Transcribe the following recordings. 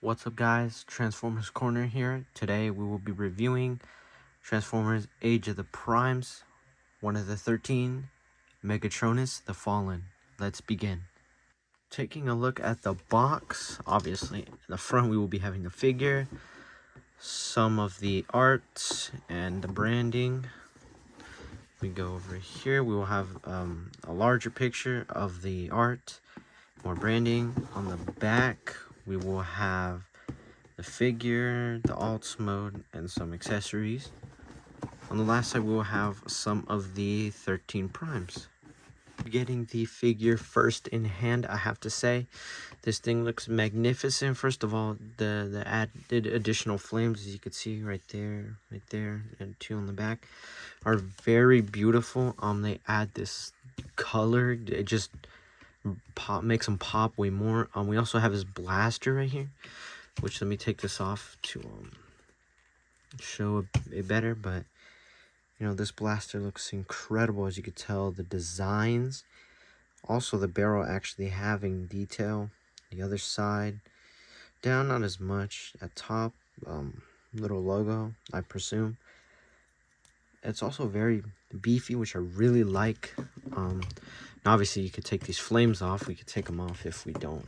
What's up guys, Transformers Corner here. Today we will be reviewing Transformers Age of the Primes, one of the 13, Megatronus the Fallen. Let's begin. Taking a look at the box, obviously in the front we will be having the figure, some of the art and the branding. We go over here, we will have a larger picture of the art, more branding. On the back we will have the figure, the alts mode, and some accessories. On the last side, we will have some of the 13 primes. Getting the figure first in hand, I have to say, this thing looks magnificent. First of all, the added additional flames, as you can see right there, and two on the back, are very beautiful. They add this color. It just makes them pop way more. We also have his blaster right here, which, let me take this off to show it better. But you know, this blaster looks incredible. As you could tell, the designs, also the barrel actually having detail. The other side down, not as much. At top, little logo, I presume. It's also very beefy, which I really like. And obviously you could take these flames off. We could take them off if we don't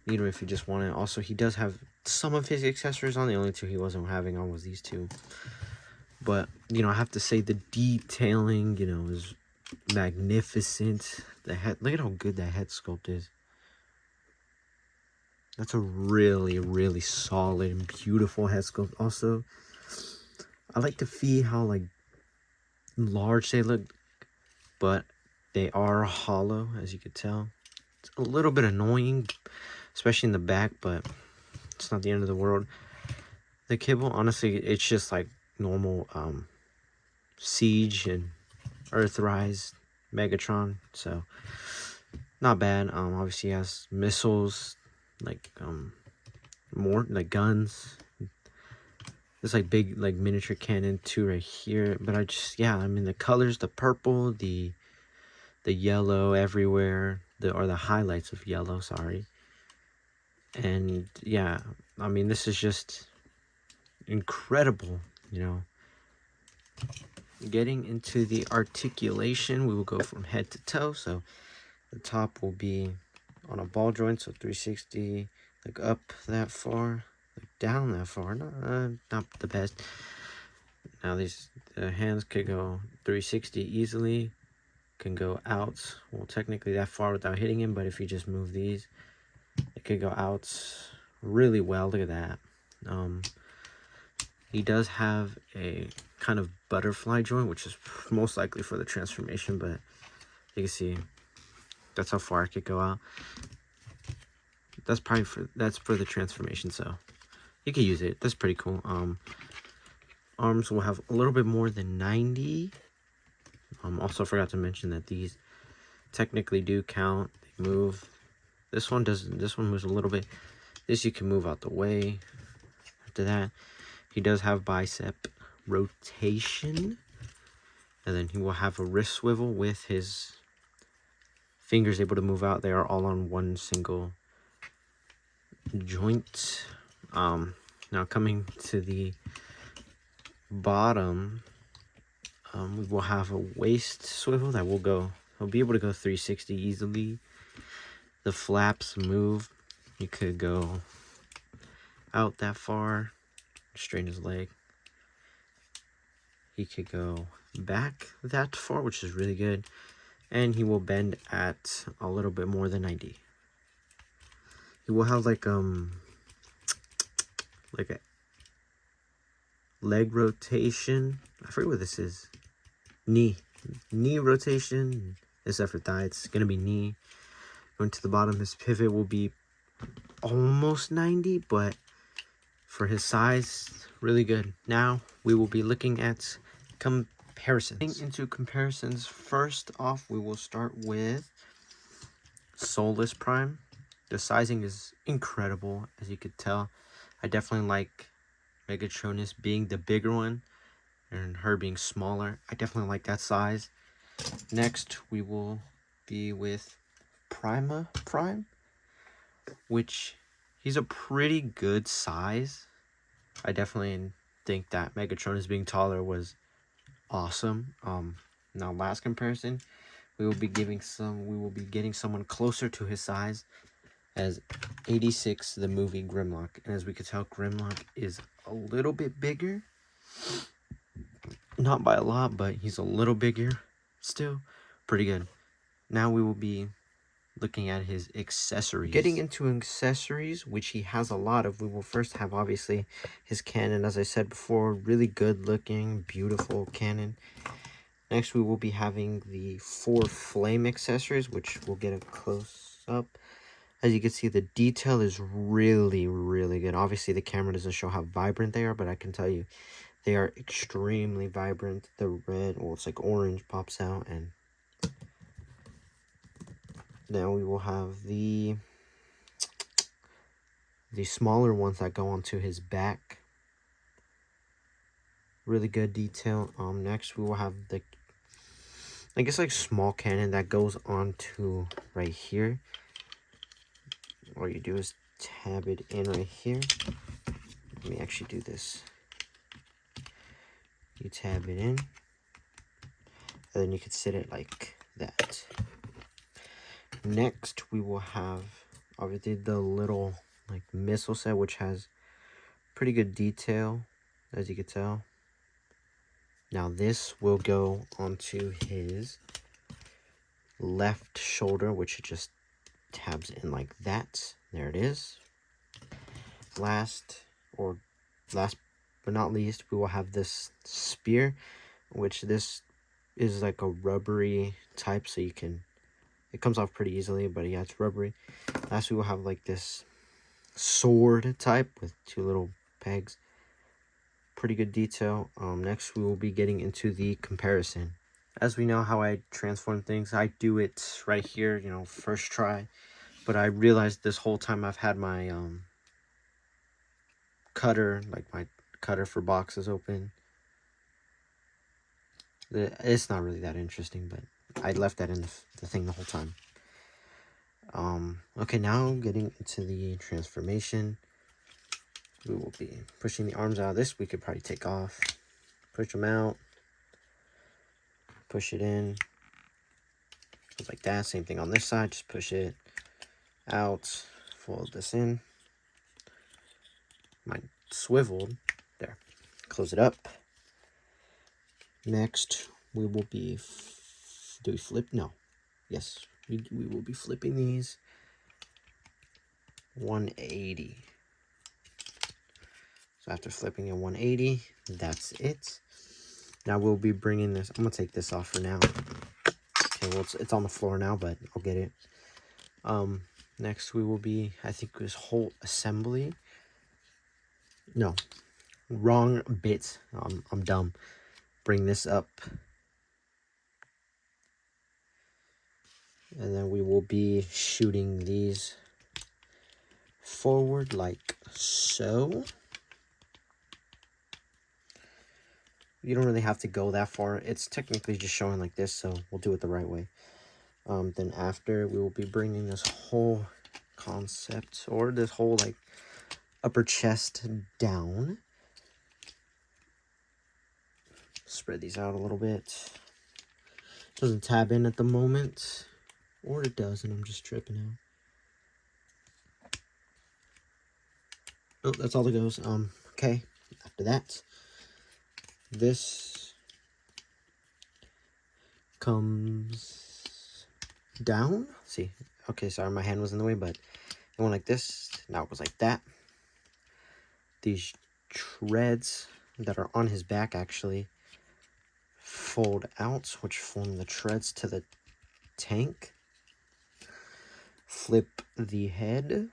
need him, if you just want it. Also, he does have some of his accessories on. The only two he wasn't having on was these two. But, you know, I have to say the detailing, you know, is magnificent. The head, look at how good that head sculpt is. That's a really, really solid and beautiful head sculpt. Also, I like to see how, like, large they look, but they are hollow, as you could tell. It's a little bit annoying, especially in the back, but it's not the end of the world. The kibble, honestly, it's just like normal Siege and Earthrise Megatron, so not bad. Obviously he has missiles, like more like guns. There's like big, like miniature cannon too right here. But I mean, the colors, the purple, the yellow everywhere, or the highlights of yellow, sorry. And yeah, I mean, this is just incredible, you know. Getting into the articulation, we will go from head to toe. So the top will be on a ball joint, so 360, like up that far, like down that far. Not the best. Now these hands could go 360 easily, can go out, well, technically that far without hitting him, but if you just move these, it could go out really well. Look at that. He does have a kind of butterfly joint, which is most likely for the transformation, but you can see that's how far it could go out. That's for the transformation, so you can use it. That's pretty cool. Arms will have a little bit more than 90. Also forgot to mention that these technically do count. They move. This one doesn't. This one moves a little bit. This you can move out the way. After that, he does have bicep rotation, and then he will have a wrist swivel with his fingers able to move out. They are all on one single joint. Now coming to the bottom, we will have a waist swivel that will go. He'll be able to go 360 easily. The flaps move. You could go out that far, straighten his leg. He could go back that far, which is really good. And he will bend at a little bit more than 90. He will have like a leg rotation. I forget what this is. Knee rotation. Except for thigh, it's gonna be knee. Going to the bottom, his pivot will be almost 90, but for his size, really good. Now we will be looking at comparisons. Into comparisons, first off, we will start with Soulless Prime. The sizing is incredible, as you could tell. I definitely like Megatronus being the bigger one and her being smaller. I definitely like that size. Next, we will be with Prima Prime, which He's a pretty good size. I definitely think that Megatronus being taller was awesome. Now last comparison, we will be getting someone closer to his size as 86, the movie Grimlock. And as we could tell, Grimlock is a little bit bigger. Not by a lot, but he's a little bigger. Still pretty good. Now we will be looking at his accessories. Getting into accessories, which he has a lot of, we will first have obviously his cannon. As I said before, really good looking, beautiful cannon. Next, we will be having the 4 flame accessories, which we'll get a close up. As you can see, the detail is really, really good. Obviously, the camera doesn't show how vibrant they are, but I can tell you they are extremely vibrant. The red, well, it's like orange, pops out. And now we will have the smaller ones that go onto his back. Really good detail. Next, we will have the, I guess, like small cannon that goes onto right here. All you do is tab it in right here. Let me actually do this. You tab it in, and then you can sit it like that. Next, we will have obviously the little like missile set, which has pretty good detail, as you can tell. Now this will go onto his left shoulder, which just tabs in like that. There it is. Last but not least, we will have this spear, which this is like a rubbery type, so you can, it comes off pretty easily, but yeah, it's rubbery. Last, we will have like this sword type with 2 little pegs. Pretty good detail. Next, we will be getting into the comparison. As we know how I transform things, I do it right here, you know, first try. But I realized this whole time I've had my cutter, like my cutter for boxes open. It's not really that interesting, but I left that in the thing the whole time. Okay, now getting into the transformation. We will be pushing the arms out of this. We could probably take off, push them out, push it in, just like that. Same thing on this side, just push it out, fold this in. Mine swiveled, there, close it up. Next, we will be, do we flip? No. Yes, we will be flipping these 180. So after flipping it 180, that's it. Now we'll be bringing this, I'm gonna take this off for now. Okay, well, it's on the floor now, but I'll get it. Next we will be, I think this whole assembly. No, wrong bit. I'm dumb. Bring this up. And then we will be shooting these forward like so. You don't really have to go that far. It's technically just showing like this, so we'll do it the right way. Then after, we will be bringing this whole concept, or this whole like upper chest down. Spread these out a little bit. Doesn't tab in at the moment, or it does, and I'm just tripping out. Oh, that's all that goes. Okay, after that, this comes down. See, okay, sorry, my hand was in the way, but it went like this. Now it goes like that. These treads that are on his back actually fold out, which form the treads to the tank. Flip the head.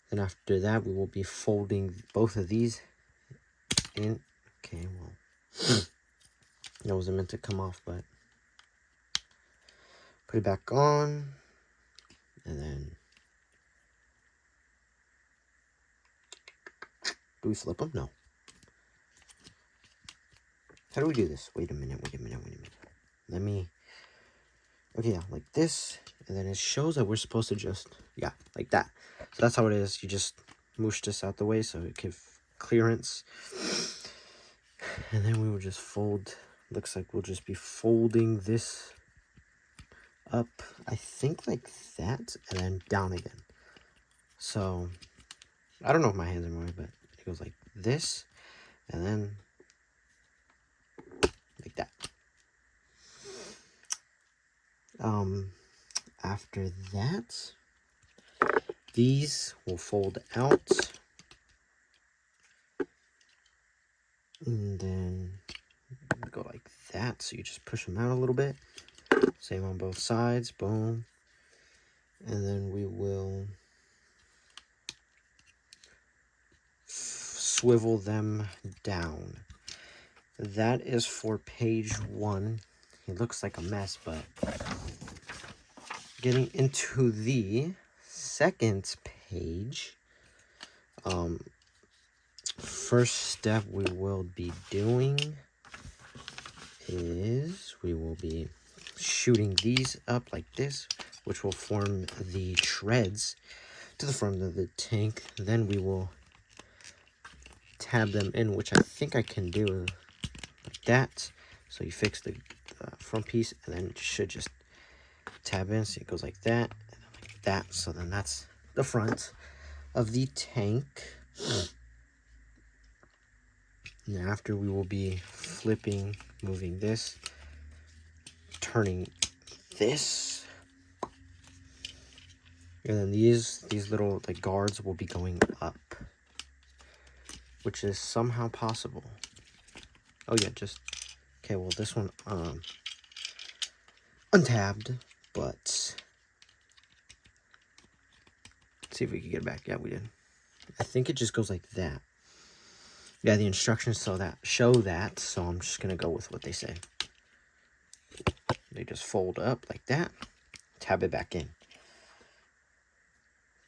Then after that, we will be folding both of these in. Okay, well, that wasn't meant to come off, but put it back on, and then do we flip them? No. How do we do this? Wait a minute. Let me. Okay, yeah, like this. And then it shows that we're supposed to just, yeah, like that. So that's how it is. You just moosh this out the way so it gives clearance. And then we will just fold. Looks like we'll just be folding this up, I think like that, and then down again. So I don't know if my hands are moving, but it goes like this, and then like that. After that, these will fold out, and then go like that. So you just push them out a little bit. Same on both sides, boom. And then we will swivel them down. That is for page 1. It looks like a mess, but getting into the second page, first step we will be doing is we will be shooting these up like this, which will form the treads to the front of the tank. Then we will tab them in, which I think I can do like that. So you fix the front piece, and then it should just tab in. So it goes like that, and like that. So then that's the front of the tank. And after, we will be flipping, moving this, turning this, and then these little like guards will be going up, which is somehow possible. Oh yeah, just okay. Well, this one untabbed, but let's see if we can get it back. Yeah, we did. I think it just goes like that. Yeah, the instructions show that, so I'm just gonna go with what they say. They just fold up like that, tab it back in.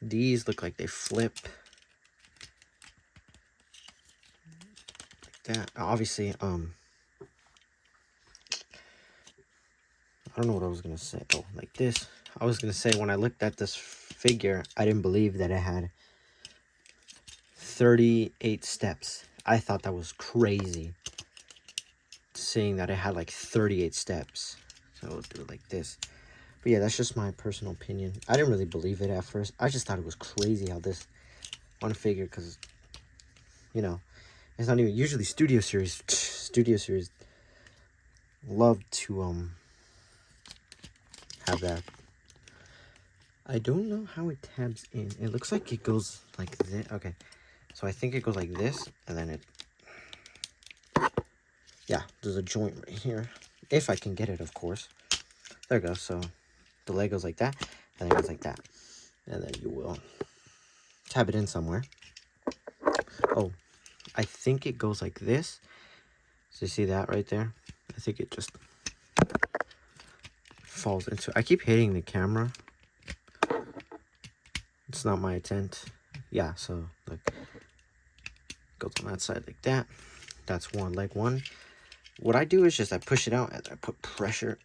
These look like they flip like that. Obviously, I don't know what I was gonna say. Oh, like this. I was gonna say, when I looked at this figure, I didn't believe that it had 38 steps. I thought that was crazy, seeing that it had like 38 steps. So we'll do it like this. But yeah, that's just my personal opinion. I didn't really believe it at first. I just thought it was crazy how this one figure, because, you know, it's not even usually studio series love to have that. I don't know how it tabs in. It looks like it goes like this. Okay, so I think it goes like this, and then it, yeah, there's a joint right here, if I can get it, of course. There it goes. So the leg goes like that, and then it goes like that, and then you will tab it in somewhere. Oh, I think it goes like this. So you see that right there? I think it just falls into. I keep hitting the camera. It's not my intent. Yeah, so look, goes on that side like that. That's one, leg one. What I do is just I push it out and I put pressure.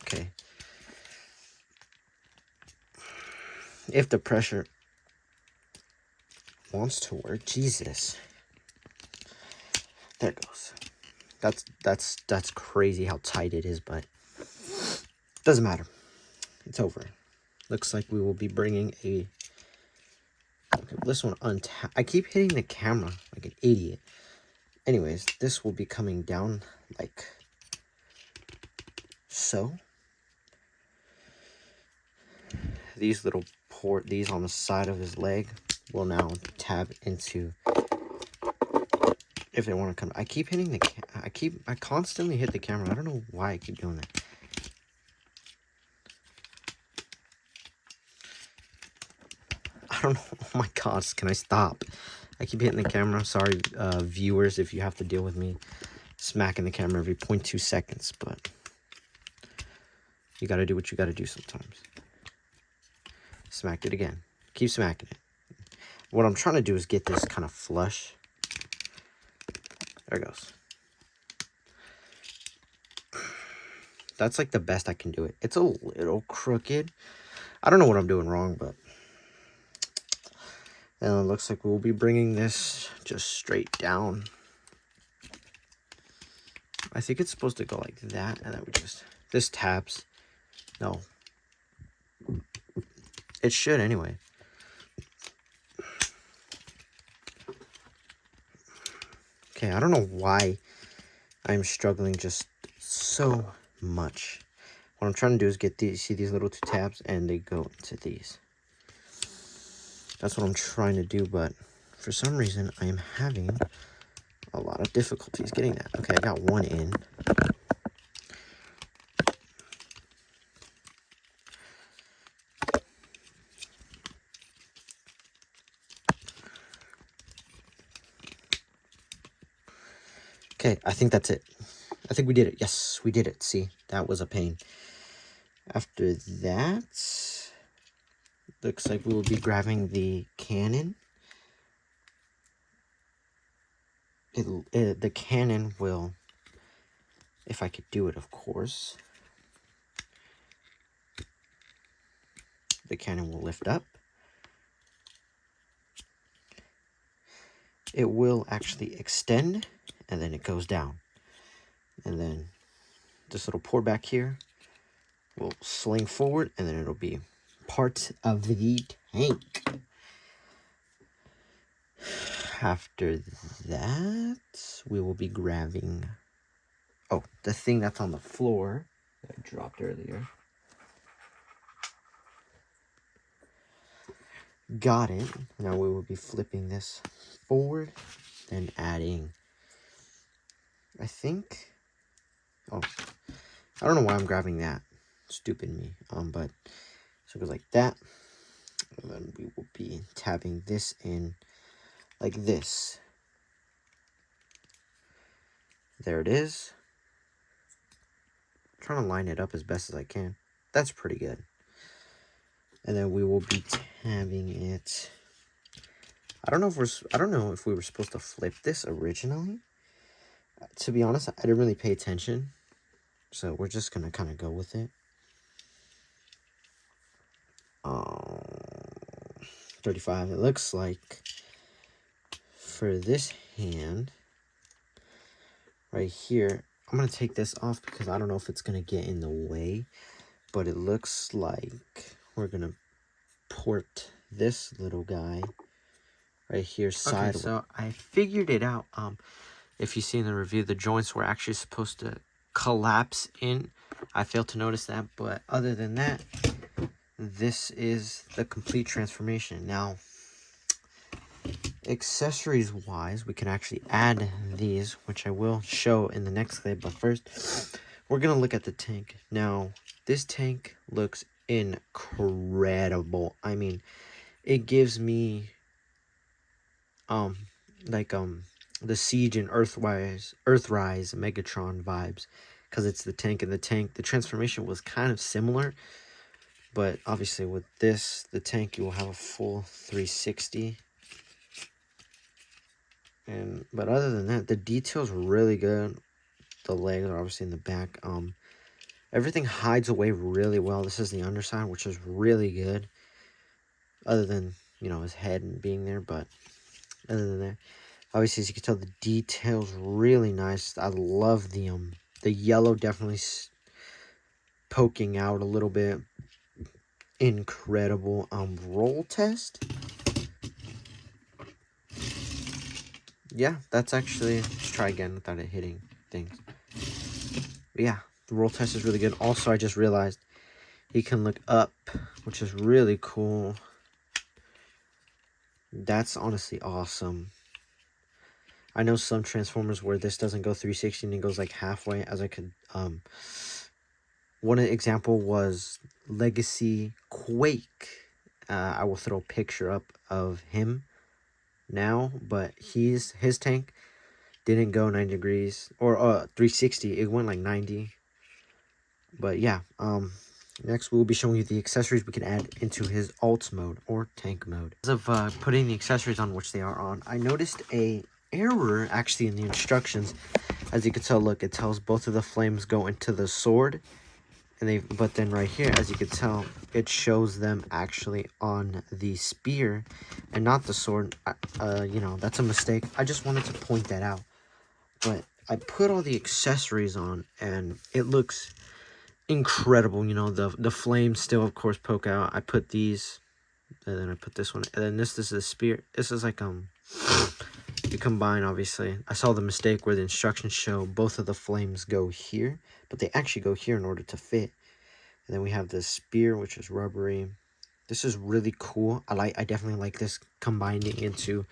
Okay. If the pressure wants to work, Jesus. There it goes. That's crazy how tight it is, but doesn't matter. It's over. Looks like we will be bringing a. Okay, this one untap. I keep hitting the camera like an idiot. Anyways, this will be coming down like so. These little these on the side of his leg will now tab into. If they want to come, I keep hitting the. I constantly hit the camera. I don't know why I keep doing that. I don't know. Oh my gosh, can I stop? I keep hitting the camera. Sorry, viewers, if you have to deal with me smacking the camera every 0.2 seconds, but you got to do what you got to do sometimes. Smacked it again. Keep smacking it. What I'm trying to do is get this kind of flush. There it goes. That's like the best I can do it. It's a little crooked. I don't know what I'm doing wrong, but and it looks like we'll be bringing this just straight down. I think it's supposed to go like that, and then we just, this taps. No. It should anyway. Okay, I don't know why I'm struggling just so much. What I'm trying to do is get these, see these little two tabs, and they go to these. That's what I'm trying to do, but for some reason, I am having a lot of difficulties getting that. Okay, I got one in. Okay, I think that's it. I think we did it. Yes, we did it. See, that was a pain. After that, looks like we will be grabbing the cannon. The cannon will, if I could do it, of course. The cannon will lift up. It will actually extend, and then it goes down. And then this little port back here will sling forward, and then it'll be part of the tank. After that, we will be grabbing, oh, the thing that's on the floor that I dropped earlier. Got it. Now we will be flipping this forward, then adding, I think, oh, I don't know why I'm grabbing that. Stupid me. But so it goes like that. And then we will be tabbing this in like this. There it is. I'm trying to line it up as best as I can. That's pretty good. And then we will be tabbing it. I don't know if we were supposed to flip this originally. To be honest, I didn't really pay attention. So we're just gonna kind of go with it. 35. It looks like for this hand right here, I'm gonna take this off because I don't know if it's gonna get in the way, but it looks like we're gonna port this little guy right here sideways. Okay, so I figured it out. If you see in the review, the joints were actually supposed to collapse in. I failed to notice that, but other than that, this is the complete transformation. Now, accessories wise, we can actually add these, which I will show in the next clip, but first we're gonna look at the tank. Now, this tank looks incredible. I mean, it gives me the Siege and Earthrise Megatron vibes, because it's the tank, and the transformation was kind of similar. But obviously with this, the tank, you will have a full 360. But other than that, the details are really good. The legs are obviously in the back. Everything hides away really well. This is the underside, which is really good. Other than, you know, his head being there, but other than that, obviously as you can tell, the details really nice. I love the yellow definitely poking out a little bit. Incredible. Roll test. Yeah, that's actually, let's try again without it hitting things. But yeah, the roll test is really good. Also, I just realized he can look up, which is really cool. That's honestly awesome. I know some Transformers where this doesn't go 360 and it goes like halfway, as I could, one example was Legacy Quake. I will throw a picture up of him now, but his tank didn't go 90 degrees or 360. It went like 90. But yeah, next we'll be showing you the accessories we can add into his alt mode or tank mode. As of putting the accessories on, which they are on, I noticed a error actually in the instructions. As you can tell, look, it tells both of the flames go into the sword, but then right here, as you can tell, it shows them actually on the spear and not the sword. You know, that's a mistake. I just wanted to point that out. But I put all the accessories on, and it looks incredible. You know, the flames still, of course, poke out. I put these, and then I put this one, and then this is the spear. This is like, you combine, obviously. I saw the mistake where the instructions show both of the flames go here, but they actually go here in order to fit. And then we have the spear, which is rubbery. This is really cool. I definitely like this combining into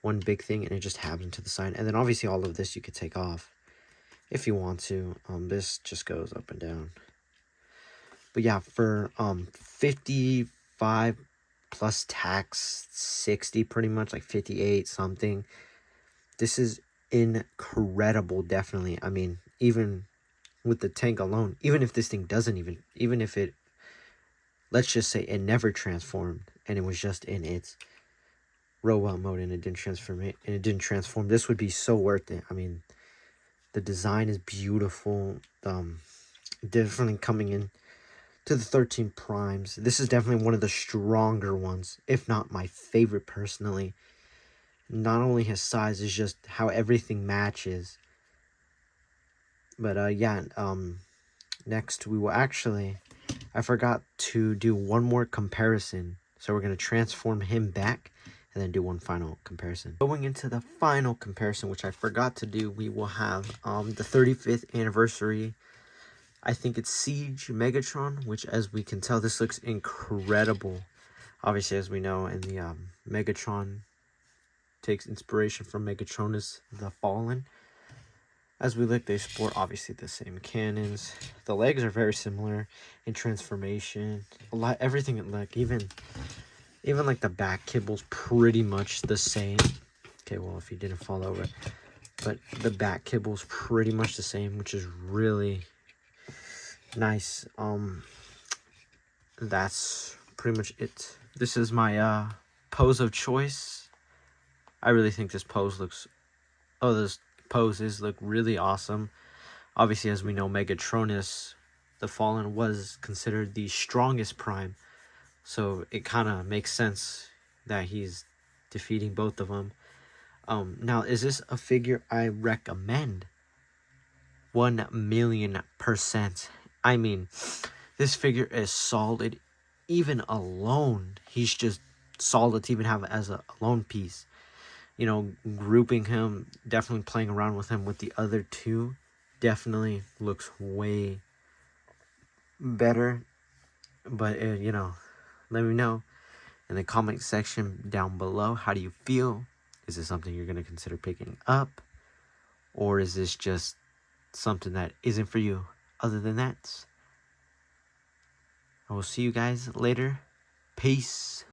one big thing, and it just happens to the side. And then obviously all of this you could take off if you want to. This just goes up and down. But yeah, for 55 plus tax, 60 pretty much, like 58 something. This is incredible, definitely. I mean, even with the tank alone, even if this thing doesn't even if it, let's just say it never transformed and it was just in its robot mode and it didn't transform, this would be so worth it. I mean, the design is beautiful. Definitely coming in to the 13 primes. This is definitely one of the stronger ones, if not my favorite personally. Not only his size, is just how everything matches. But yeah, next we will actually, I forgot to do one more comparison. So we're going to transform him back and then do one final comparison. Going into the final comparison, which I forgot to do, we will have the 35th anniversary. I think it's Siege Megatron, which, as we can tell, this looks incredible. Obviously, as we know, in the Megatron takes inspiration from Megatronus the Fallen. As we look, they sport obviously the same cannons. The legs are very similar in transformation. Everything, like even like the back kibble's pretty much the same. Okay, well, if you didn't fall over, but the back kibble's pretty much the same, which is really nice. That's pretty much it. This is my pose of choice. I really think this pose looks, those poses look really awesome. Obviously, as we know, Megatronus the Fallen was considered the strongest prime, so it kind of makes sense that he's defeating both of them. Now, is this a figure I recommend? 1,000,000%. I mean, this figure is solid. Even alone, he's just solid to even have as a lone piece. You know, grouping him, definitely playing around with him with the other two, definitely looks way better. But, you know, let me know in the comment section down below. How do you feel? Is this something you're going to consider picking up? Or is this just something that isn't for you? Other than that, I will see you guys later. Peace.